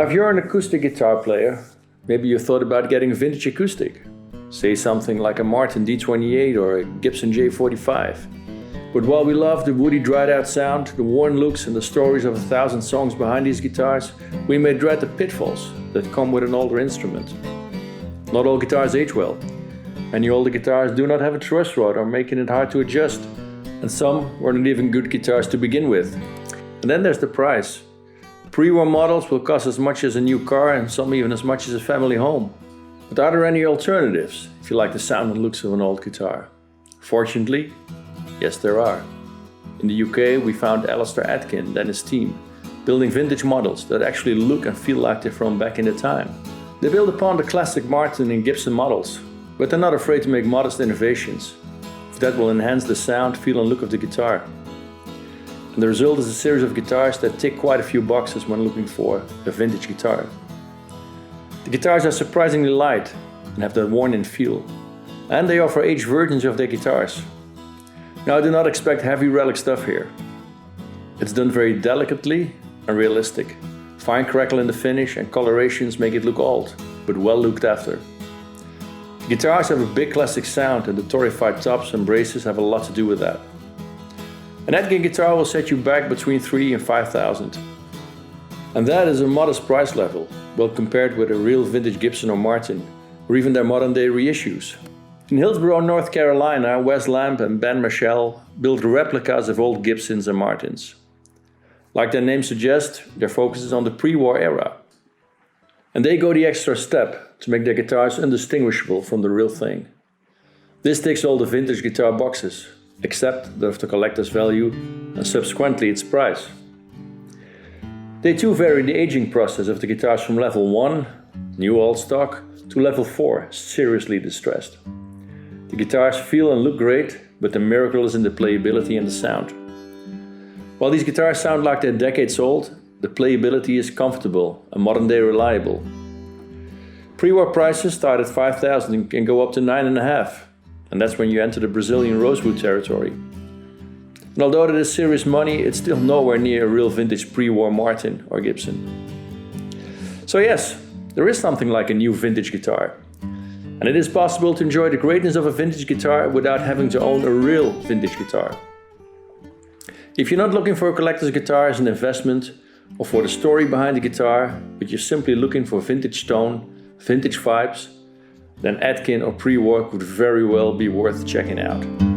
Now, if you're an acoustic guitar player, maybe you thought about getting a vintage acoustic. Say something like a Martin D28 or a Gibson J45. But while we love the woody dried out sound, the worn looks and the stories of 1,000 songs behind these guitars, we may dread the pitfalls that come with an older instrument. Not all guitars age well. Many older guitars do not have a truss rod or making it hard to adjust. And some were not even good guitars to begin with. And then there's the price. Pre-war models will cost as much as a new car and some even as much as a family home. But are there any alternatives if you like the sound and looks of an old guitar? Fortunately, yes there are. In the UK we found Alistair Atkin and his team building vintage models that actually look and feel like they're from back in the time. They build upon the classic Martin and Gibson models, but they're not afraid to make modest innovations that will enhance the sound, feel and look of the guitar. And the result is a series of guitars that tick quite a few boxes when looking for a vintage guitar. The guitars are surprisingly light and have that worn-in feel, and they offer aged versions of their guitars. Now, do not expect heavy relic stuff here. It's done very delicately and realistic. Fine crackle in the finish and colorations make it look old, but well looked after. The guitars have a big classic sound and the torrefied tops and braces have a lot to do with that. An Atkin guitar will set you back between 3,000 and 5,000. And that is a modest price level, well compared with a real vintage Gibson or Martin, or even their modern day reissues. In Hillsborough, North Carolina, Wes Lamb and Ben Marshall build replicas of old Gibsons and Martins. Like their name suggests, their focus is on the pre-war era. And they go the extra step to make their guitars indistinguishable from the real thing. This ticks all the vintage guitar boxes, except that of the collector's value and subsequently its price. They too vary the aging process of the guitars from level 1, new old stock, to level 4, seriously distressed. The guitars feel and look great, but the miracle is in the playability and the sound. While these guitars sound like they're decades old, the playability is comfortable and modern day reliable. Pre-war prices start at 5,000 and can go up to 9,500, and that's when you enter the Brazilian rosewood territory. And although it is serious money, it's still nowhere near a real vintage pre-war Martin or Gibson. So yes, there is something like a new vintage guitar. And it is possible to enjoy the greatness of a vintage guitar without having to own a real vintage guitar. If you're not looking for a collector's guitar as an investment, or for the story behind the guitar, but you're simply looking for vintage tone, vintage vibes, then Atkin or pre-war could very well be worth checking out.